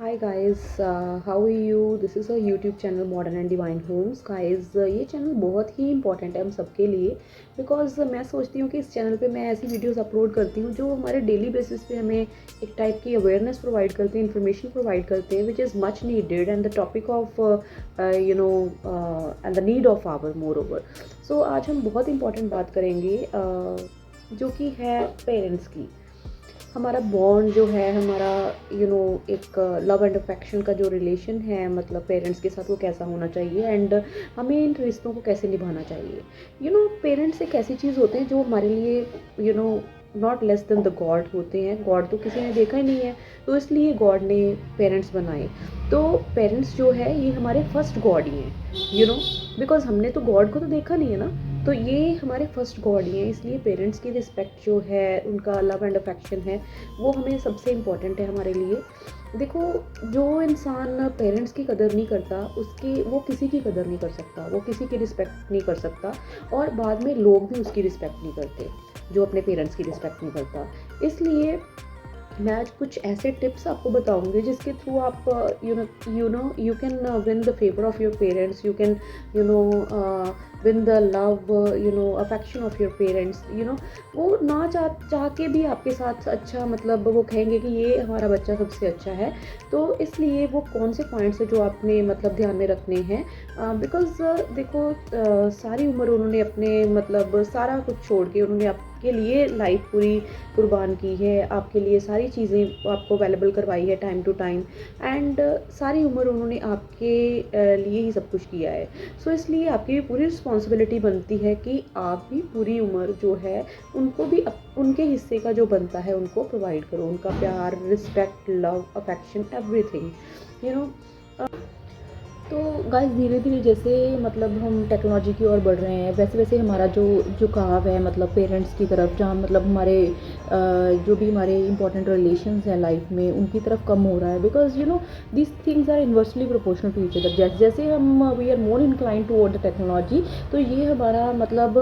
Hi guys, how are you. This is a YouTube channel modern and divine homes. Guys, ये channel बहुत ही important है हम सबके लिए, बिकॉज मैं सोचती हूँ कि इस चैनल पे मैं ऐसी वीडियोस अपलोड करती हूँ जो हमारे डेली बेसिस पे हमें एक टाइप की अवेयरनेस प्रोवाइड करते हैं, इन्फॉर्मेशन प्रोवाइड करते हैं, which is much needed and the topic of and the need of hour moreover. So आज हम बहुत इंपॉर्टेंट बात करेंगे जो कि है पेरेंट्स की। हमारा बॉन्ड जो है, हमारा एक लव एंड अफेक्शन का जो रिलेशन है, मतलब पेरेंट्स के साथ, वो कैसा होना चाहिए एंड हमें इन रिश्तों को कैसे निभाना चाहिए। पेरेंट्स एक ऐसी चीज़ होते हैं जो हमारे लिए not less than the God होते हैं। गॉड तो किसी ने देखा ही नहीं है, तो इसलिए गॉड ने पेरेंट्स बनाए। तो पेरेंट्स जो है ये हमारे फर्स्ट गॉड ही हैं, बिकॉज हमने तो गॉड को तो देखा नहीं है ना। तो ये हमारे फर्स्ट गॉड ही हैं, इसलिए पेरेंट्स की रिस्पेक्ट जो है, उनका लव एंड अफेक्शन है, वो हमें सबसे इम्पॉर्टेंट है हमारे लिए। देखो, जो इंसान पेरेंट्स की कदर नहीं करता, वो किसी की कदर नहीं कर सकता, वो किसी की रिस्पेक्ट नहीं कर सकता, और बाद में लोग भी उसकी रिस्पेक्ट नहीं करते जो अपने पेरेंट्स की रिस्पेक्ट नहीं करता। इसलिए मैं आज कुछ ऐसे टिप्स आपको बताऊंगी जिसके थ्रू आप you can win the favour of your parents, you can win the love affection of your parents. वो ना चाह के भी आपके साथ अच्छा, मतलब वो कहेंगे कि ये हमारा बच्चा सबसे अच्छा है। तो इसलिए वो कौन से पॉइंट्स है जो आपने मतलब ध्यान में रखने हैं, बिकॉज देखो, सारी उम्र उन्होंने अपने मतलब सारा कुछ छोड़ के उन्होंने आपके लिए लाइफ पूरी कुर्बान की है, आपके लिए सारी चीज़ें आपको अवेलेबल करवाई है टाइम टू टाइम, एंड सारी उम्र उन्होंने आपके लिए ही सब कुछ किया है। सो इसलिए आपकी भी पूरी रिस्पॉन्सिबिलिटी बनती है कि आप भी पूरी उम्र जो है उनको भी उनके हिस्से का जो बनता है उनको प्रोवाइड करो, उनका प्यार, respect, love, affection, everything. You know तो गाइस, धीरे धीरे जैसे मतलब हम टेक्नोलॉजी की ओर बढ़ रहे हैं, वैसे वैसे हमारा जो झुकाव है मतलब पेरेंट्स की तरफ, जहाँ मतलब हमारे जो भी हमारे इंपॉर्टेंट रिलेशंस हैं लाइफ में, उनकी तरफ कम हो रहा है। Because this things are inversely proportional to each other. जैसे जैसे हम we are more incline toward the technology, तो ये हमारा मतलब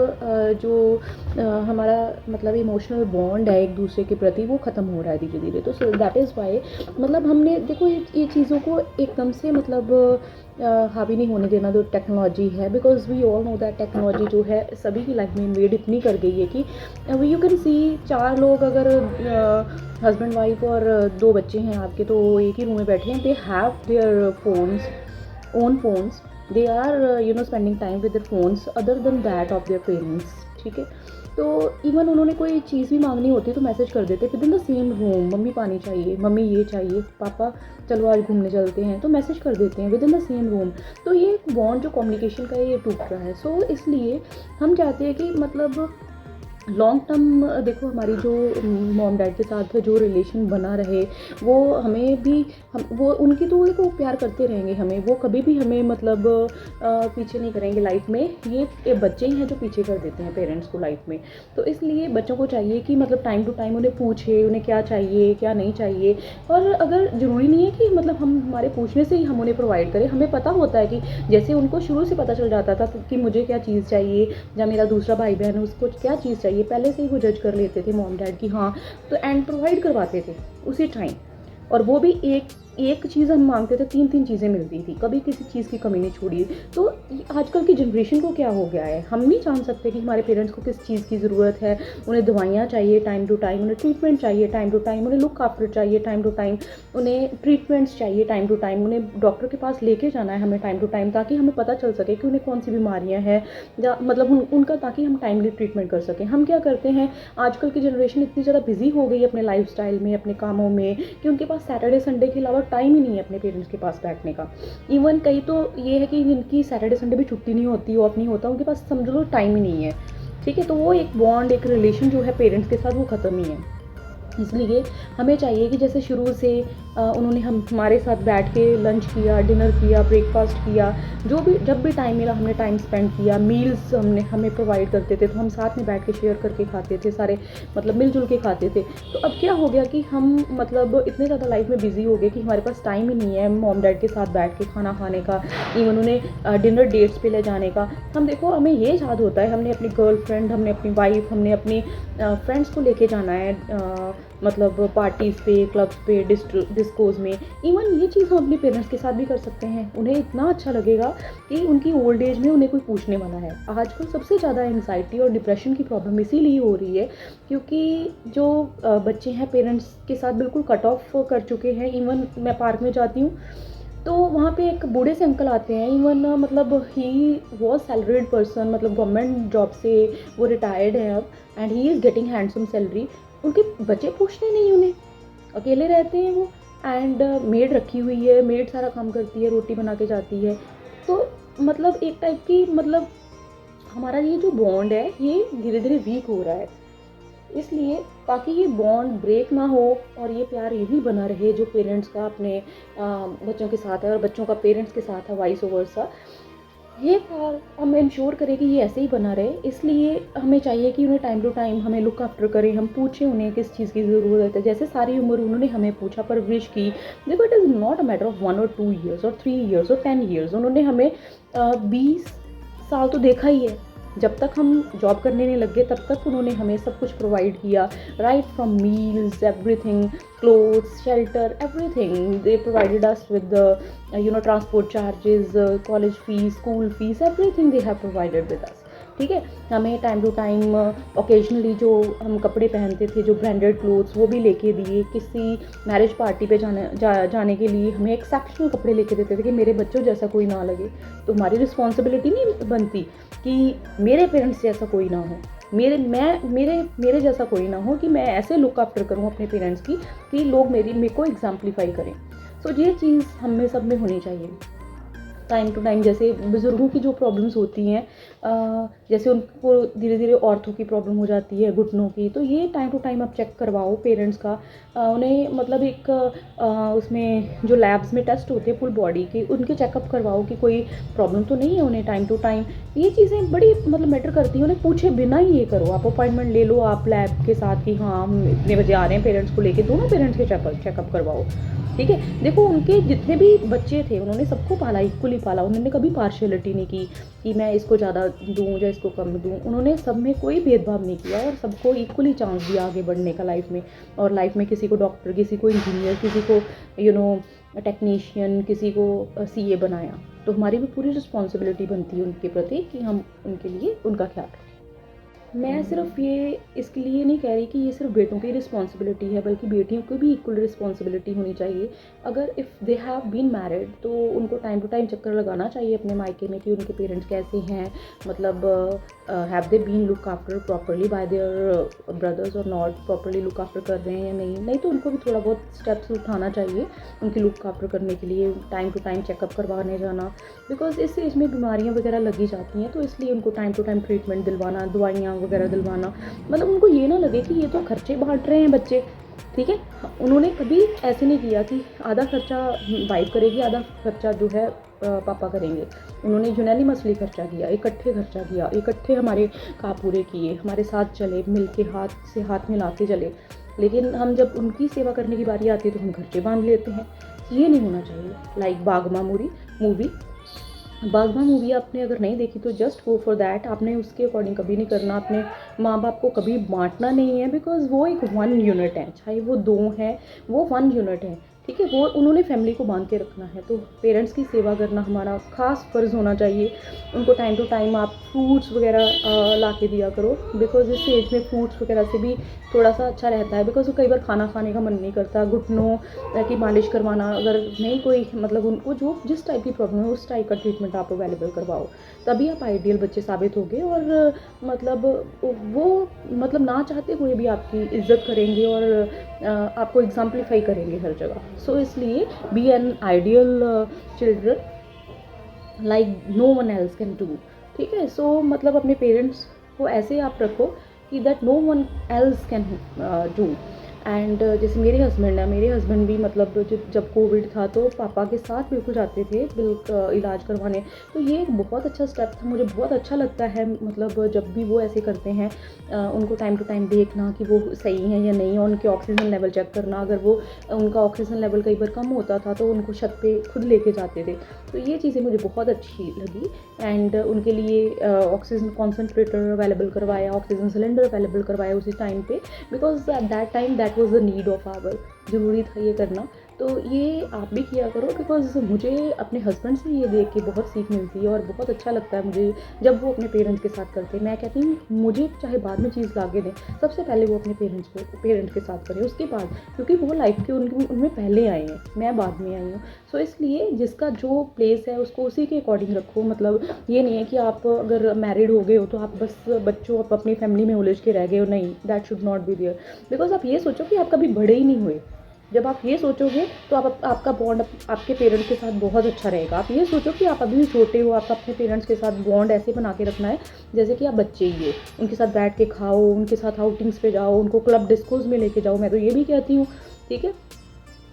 हमारा मतलब इमोशनल बॉन्ड है एक दूसरे के प्रति, वो ख़त्म हो रहा है धीरे धीरे। तो दैट इज़ वाई मतलब हमने देखो ये चीज़ों को एकदम से मतलब हावी नहीं होने देना जो टेक्नोलॉजी है, because we all know that technology जो है सभी की लाइफ में इन्वेड इतनी कर गई है कि यू कैन सी 4 लोग अगर हस्बैंड वाइफ और 2 बच्चे हैं आपके, तो एक ही रूम में बैठे हैं, they have their phones, own phones, they are spending time with their phones other than that of their parents. ठीक है, तो इवन उन्होंने कोई चीज़ भी मांगनी होती तो मैसेज कर देते with in the same room, mummy पानी चाहिए, मम्मी ये चाहिए, पापा चलो आज घूमने चलते हैं, तो मैसेज कर देते हैं with in the same room. तो ये बॉन्ड जो कम्युनिकेशन का है ये टूट रहा है। सो इसलिए हम चाहते हैं कि मतलब लॉन्ग टर्म देखो हमारी जो मॉम डैड के साथ जो रिलेशन बना रहे, वो हमें भी हम वो उनकी तो देखो प्यार करते रहेंगे हमें, वो कभी भी हमें मतलब पीछे नहीं करेंगे लाइफ में। ये बच्चे ही हैं जो पीछे कर देते हैं पेरेंट्स को लाइफ में। तो इसलिए बच्चों को चाहिए कि मतलब टाइम टू टाइम उन्हें पूछे, उन्हें क्या चाहिए क्या नहीं चाहिए। और अगर ज़रूरी नहीं है कि मतलब हम हमारे पूछने से ही हम उन्हें प्रोवाइड करें, हमें पता होता है कि जैसे उनको शुरू से पता चल जाता था कि मुझे क्या चीज़ चाहिए, या मेरा दूसरा भाई बहन है उसको क्या चीज़ चाहिए, पहले से ही वो जज कर लेते थे मॉम डैड की, हाँ, तो एंड प्रोवाइड करवाते थे उसी टाइम। और वो भी एक चीज़ हम मांगते थे, 3 चीज़ें मिलती थी, कभी किसी चीज़ की कमी नहीं छोड़ी। तो आजकल की जनरेशन को क्या हो गया है, हम नहीं जान सकते कि हमारे पेरेंट्स को किस चीज़ की ज़रूरत है। उन्हें दवाइयाँ चाहिए टाइम टू टाइम, उन्हें ट्रीटमेंट चाहिए टाइम टू टाइम, उन्हें लुक आफ्टर चाहिए टाइम टू टाइम, उन्हें ट्रीटमेंट्स चाहिए टाइम टू टाइम, उन्हें डॉक्टर के पास लेके जाना है हमें टाइम टू टाइम, ताकि हमें पता चल सके कि उन्हें कौन सी बीमारियाँ हैं, या मतलब उनका ताकि हम टाइमली ट्रीटमेंट कर सकें। हम क्या करते हैं, आजकल की जनरेशन इतनी ज़्यादा बिजी हो गई है अपने लाइफस्टाइल में, अपने कामों में, कि उनके पास सैटरडे संडे के अलावा टाइम ही नहीं है अपने पेरेंट्स के पास बैठने का। इवन कहीं तो ये है कि इनकी सैटरडे संडे भी छुट्टी नहीं होती, ऑफ नहीं होता, उनके पास समझ लो टाइम ही नहीं है। ठीक है, तो वो एक बॉन्ड, एक रिलेशन जो है पेरेंट्स के साथ, वो ख़त्म ही है। इसलिए हमें चाहिए कि जैसे शुरू से उन्होंने हमारे साथ बैठ के लंच किया, डिनर किया, ब्रेकफास्ट किया, जो भी जब भी टाइम मिला हमने टाइम स्पेंड किया, मील्स हमें प्रोवाइड करते थे, तो हम साथ में बैठ के शेयर करके खाते थे सारे, मतलब मिलजुल के खाते थे। तो अब क्या हो गया कि हम मतलब इतने ज़्यादा लाइफ में बिजी हो गए कि हमारे पास टाइम ही नहीं है मॉम डैड के साथ बैठ के खाना खाने का, इवन उन्हें डिनर डेट्स पे ले जाने का। हम देखो, हमें ये याद होता है हमने अपनी गर्लफ्रेंड, हमने अपनी वाइफ, हमने अपनी फ्रेंड्स को लेके जाना है मतलब पार्टीज़ पे, क्लब्स पे, डिस्कोज़ में। इवन ये चीज़ हम अपने पेरेंट्स के साथ भी कर सकते हैं। उन्हें इतना अच्छा लगेगा कि उनकी ओल्ड एज में उन्हें कोई पूछने वाला है। आजकल सबसे ज़्यादा एंग्जायटी और डिप्रेशन की प्रॉब्लम इसीलिए हो रही है क्योंकि जो बच्चे हैं पेरेंट्स के साथ बिल्कुल कट ऑफ कर चुके हैं। इवन मैं पार्क में जाती हूँ तो वहाँ पे एक बूढ़े से अंकल आते हैं। इवन मतलब ही वॉज सैलरीड पर्सन, मतलब गवर्नमेंट जॉब से वो रिटायर्ड है अब, and he is getting handsome salary. उनके बच्चे पूछते नहीं उन्हें, अकेले रहते हैं वो, एंड मेड रखी हुई है, मेड सारा काम करती है, रोटी बना के जाती है। तो मतलब एक टाइप की मतलब हमारा ये जो बॉन्ड है ये धीरे धीरे वीक हो रहा है। इसलिए ताकि ये बॉन्ड ब्रेक ना हो और ये प्यार यही बना रहे जो पेरेंट्स का अपने बच्चों के साथ है और बच्चों का पेरेंट्स के साथ है, वाइस वर्सा, ये प्यार हम इंश्योर करें कि ये ऐसे ही बना रहे। इसलिए हमें चाहिए कि उन्हें टाइम टू टाइम हमें लुक आफ्टर करें, हम पूछें उन्हें किस चीज़ की ज़रूरत है। जैसे सारी उम्र उन्होंने हमें पूछा, परवरिश की। देखो it is not a matter of 1 और 2 ईयर्स और 3 ईयर्स और 10 ईयर्स। उन्होंने हमें 20 साल तो देखा ही है। जब तक हम जॉब करने नहीं लग गए तब तक उन्होंने हमें सब कुछ प्रोवाइड किया, right from meals, everything, clothes, shelter, everything. They provided us with the transport charges, college fees, school fees, everything they have provided with us. ठीक है, हमें टाइम टू टाइम ओकेजनली जो हम कपड़े पहनते थे, जो ब्रांडेड क्लोथ्स, वो भी लेके दिए। किसी मैरिज पार्टी पे जाने के लिए हमें एक्सेप्शनल कपड़े लेके देते थे कि मेरे बच्चों जैसा कोई ना लगे। तो हमारी रिस्पॉन्सिबिलिटी नहीं बनती कि मेरे पेरेंट्स जैसा कोई ना हो, मेरे जैसा कोई ना हो, कि मैं ऐसे लुक आफ्टर करूँ अपने पेरेंट्स की कि लोग मेरे को एग्जाम्पलीफाई करें। सो ये चीज़ हम में सब में होनी चाहिए। टाइम टू टाइम जैसे बुज़ुर्गों की जो प्रॉब्लम्स होती हैं, जैसे उनको धीरे धीरे ऑर्थो की प्रॉब्लम हो जाती है, घुटनों की, तो ये टाइम टू टाइम आप चेक करवाओ पेरेंट्स का। उन्हें मतलब एक उसमें जो लैब्स में टेस्ट होते हैं फुल बॉडी के, उनके चेकअप करवाओ कि कोई प्रॉब्लम तो नहीं है उन्हें टाइम टू टाइम। ये चीज़ें बड़ी मतलब मैटर करती हैं। उन्हें पूछे बिना ही ये करो, आप अपॉइंटमेंट ले लो आप लैब के साथ कि हाँ हम इतने बजे आ रहे हैं, पेरेंट्स को लेके दोनों पेरेंट्स के चेकअप करवाओ। ठीक है, देखो उनके जितने भी बच्चे थे उन्होंने सबको पाला, इक्वली पाला। उन्होंने कभी पार्शियलिटी नहीं की कि मैं इसको ज़्यादा दूँ या इसको कम दूँ। उन्होंने सब में कोई भेदभाव नहीं किया और सबको इक्वली चांस दिया आगे बढ़ने का लाइफ में। और लाइफ में किसी को डॉक्टर, किसी को इंजीनियर, किसी को टेक्नीशियन, किसी को सीए बनाया। तो हमारी भी पूरी रिस्पॉन्सिबिलिटी बनती है उनके प्रति कि हम उनके लिए उनका ख्याल रखें। मैं सिर्फ ये इसके लिए नहीं कह रही कि ये सिर्फ बेटों की रिस्पॉन्सिबिलिटी है, बल्कि बेटियों को भी इक्वल रिस्पॉन्सिबिलिटी होनी चाहिए। अगर if they have been married तो उनको टाइम टू टाइम चक्कर लगाना चाहिए अपने मायके में कि उनके पेरेंट्स कैसे हैं, मतलब have they been look after properly by their brothers और नॉट प्रॉपरली लुक आफ्टर कर रहे हैं या नहीं तो उनको भी थोड़ा बहुत स्टेप्स उठाना चाहिए उनकी लुक आफ्टर करने के लिए, टाइम टू टाइम चेकअप करवाने जाना। बिकॉज इस एज में बीमारियाँ वगैरह लगी जाती हैं, तो इसलिए उनको टाइम टू टाइम ट्रीटमेंट दिलवाना, दवाइयाँ वगैरह दिलवाना। मतलब उनको ये ना लगे कि ये तो खर्चे बांट रहे हैं बच्चे। ठीक है, उन्होंने कभी ऐसे नहीं किया कि आधा खर्चा वाइफ करेगी, आधा खर्चा जो है पापा करेंगे। उन्होंने यूनानिमसली खर्चा किया, इकट्ठे खर्चा किया, इकट्ठे हमारे काम पूरे किए, हमारे साथ चले, मिल के हाथ से हाथ मिलाते चले। लेकिन हम जब उनकी सेवा करने की बारी आती है तो हम खर्चे बांध लेते हैं। ये नहीं होना चाहिए। लाइक बागमा मूवी, बागबान मूवी आपने अगर नहीं देखी तो जस्ट गो फॉर दैट। आपने उसके अकॉर्डिंग कभी नहीं करना, अपने माँ बाप को कभी बांटना नहीं है। बिकॉज वो एक 1 यूनिट है, चाहे वो 2 हैं, वो 1 यूनिट है। ठीक है, वो उन्होंने फैमिली को बांध के रखना है। तो पेरेंट्स की सेवा करना हमारा खास फ़र्ज़ होना चाहिए। उनको टाइम टू टाइम आप फ्रूट्स वगैरह ला के दिया करो। बिकॉज इस एज में फ्रूट्स वगैरह से भी थोड़ा सा अच्छा रहता है। बिकॉज कई बार खाना खाने का मन नहीं करता, घुटनों की मालिश करवाना, अगर नहीं कोई मतलब उनको जो जिस टाइप की प्रॉब्लम है उस टाइप का ट्रीटमेंट आप अवेलेबल करवाओ, तभी आप आइडियल बच्चे साबित होंगे। और मतलब वो मतलब ना चाहते हुए भी आपकी इज्जत करेंगे और आपको एग्जाम्पलीफाई करेंगे हर जगह। सो इसलिए be an ideal children like no one else can do. ठीक है, सो मतलब अपने पेरेंट्स को ऐसे आप रखो कि that no one else can do. And जैसे मेरे हस्बैंड भी मतलब जब कोविड था तो पापा के साथ बिल्कुल जाते थे इलाज करवाने। तो ये एक बहुत अच्छा स्टेप था, मुझे बहुत अच्छा लगता है। मतलब जब भी वो ऐसे करते हैं उनको टाइम टू टाइम देखना कि वो सही हैं या नहीं, और उनके ऑक्सीजन लेवल चेक करना। अगर वो उनका ऑक्सीजन लेवल कई बार कम होता था तो उनको छत पे खुद लेके जाते थे। तो ये चीज़ें मुझे बहुत अच्छी लगी। एंड उनके लिए ऑक्सीजन कॉन्सनट्रेटर अवेलेबल करवाया, ऑक्सीजन सिलेंडर अवेलेबल करवाया उसी टाइम पे। Because at that time that was the need of hour, ज़रूरी था ये करना। तो ये आप भी किया करो, बिकॉज़ मुझे अपने हस्बैंड से ये देख के बहुत सीख मिलती है और बहुत अच्छा लगता है मुझे जब वो अपने पेरेंट्स के साथ करते हैं। मैं कहती हूँ मुझे चाहे बाद में चीज़ ला के दें, सबसे पहले वो अपने पेरेंट्स के साथ करें, उसके बाद, क्योंकि वो लाइफ के उनमें पहले आए हैं, मैं बाद में आई हूँ। सो इसलिए जिसका जो प्लेस है उसको उसी के अकॉर्डिंग रखो। मतलब ये नहीं है कि आप अगर मैरिड हो गए हो तो आप बस बच्चों आप अपनी फैमिली में उलझ के रह गए हो, नहीं, that should not be there. Because आप ये सोचो कि आप कभी बड़े ही नहीं हुए। जब आप ये सोचोगे तो आपका बॉन्ड आपके पेरेंट्स के साथ बहुत अच्छा रहेगा। आप ये सोचो कि आप अभी भी छोटे हो, आपका अपने पेरेंट्स के साथ बॉन्ड ऐसे बना के रखना है जैसे कि आप बच्चे ही है। उनके साथ बैठ के खाओ, उनके साथ आउटिंग्स पे जाओ, उनको क्लब डिस्कोज में लेके जाओ, मैं तो ये भी कहती हूँ, ठीक है।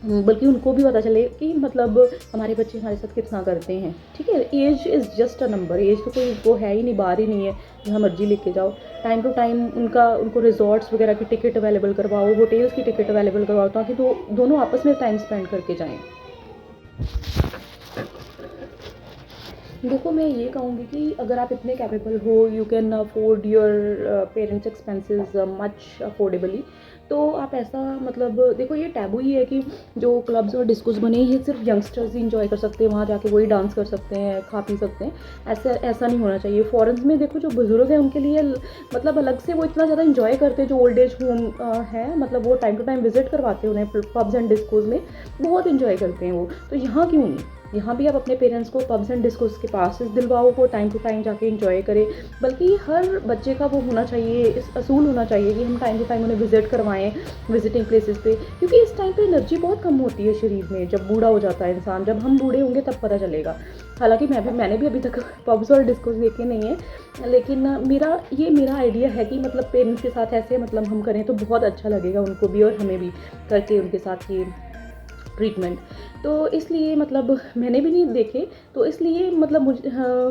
बल्कि उनको भी पता चले कि मतलब हमारे बच्चे हमारे साथ कितना करते हैं, ठीक है। Age is just a number, age तो कोई वो है ही नहीं, बार ही नहीं है, जहाँ मर्जी लेके जाओ। टाइम टू टाइम उनको रिजॉर्ट्स वगैरह की टिकट अवेलेबल करवाओ, होटल्स की टिकट अवेलेबल करवाओ, ताकि दोनों आपस में टाइम स्पेंड करके जाएँ। देखो, मैं ये कहूँगी कि अगर आप इतने कैपेबल हो, you can afford your parents expenses much affordably, तो आप ऐसा, मतलब देखो ये टैबू ही है कि जो क्लब्स और डिस्कोस बने ये सिर्फ यंगस्टर्स ही इंजॉय कर सकते हैं, वहाँ जाके वही डांस कर सकते हैं, खा पी सकते हैं। ऐसा नहीं होना चाहिए। फॉरेन्स में देखो जो बुजुर्ग हैं उनके लिए मतलब अलग से वो इतना ज़्यादा इंजॉय करते हैं, जो ओल्ड एज होम है, मतलब वो टाइम टू टाइम विजिट करवाते हैं उन्हें पब्स एंड डिस्कोस में, बहुत इंजॉय करते हैं वो। तो यहाँ क्यों नहीं, यहाँ भी आप अपने पेरेंट्स को पब्स एंड डिस्कोस के पासेस दिलवाओ, वो टाइम टू टाइम जाके एंजॉय करें। बल्कि हर बच्चे का वो होना चाहिए, इस असूल होना चाहिए कि हम टाइम टू टाइम उन्हें विजिट करवाएं विजिटिंग प्लेसेस पे, क्योंकि इस टाइम पे एनर्जी बहुत कम होती है शरीर में, जब बूढ़ा हो जाता है इंसान। जब हम बूढ़े होंगे तब पता चलेगा। हालांकि मैंने भी अभी तक पब्स और डिस्कोस देखे नहीं है, लेकिन मेरा आइडिया है कि मतलब पेरेंट्स के साथ ऐसे मतलब हम करें तो बहुत अच्छा लगेगा उनको भी और हमें भी, करके उनके साथ ये ट्रीटमेंट। तो इसलिए मतलब मैंने भी नहीं देखे, तो इसलिए मतलब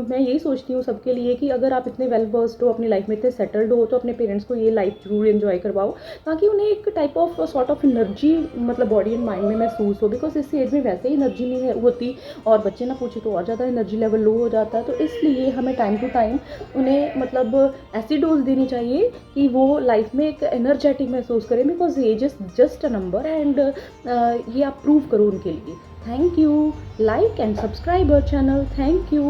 मैं यही सोचती हूँ सबके लिए कि अगर आप इतने वेल वर्स्ड हो, अपनी लाइफ में इतने सेटल्ड हो, तो अपने पेरेंट्स को ये लाइफ जरूर एंजॉय करवाओ, ताकि उन्हें एक type of sort of energy मतलब बॉडी एंड माइंड में महसूस हो। बिकॉज इस एज में वैसे ही एनर्जी नहीं होती, और बच्चे ना पूछे तो और ज़्यादा एनर्जी लेवल लो हो जाता है। तो इसलिए हमें टाइम टू टाइम उन्हें मतलब ऐसी डोज देनी चाहिए कि वो लाइफ में एक एनर्जेटिक महसूस करें, because age is just a number. And ये आप प्रूव करो उनके लिए। Thank you, like and subscribe our channel, thank you.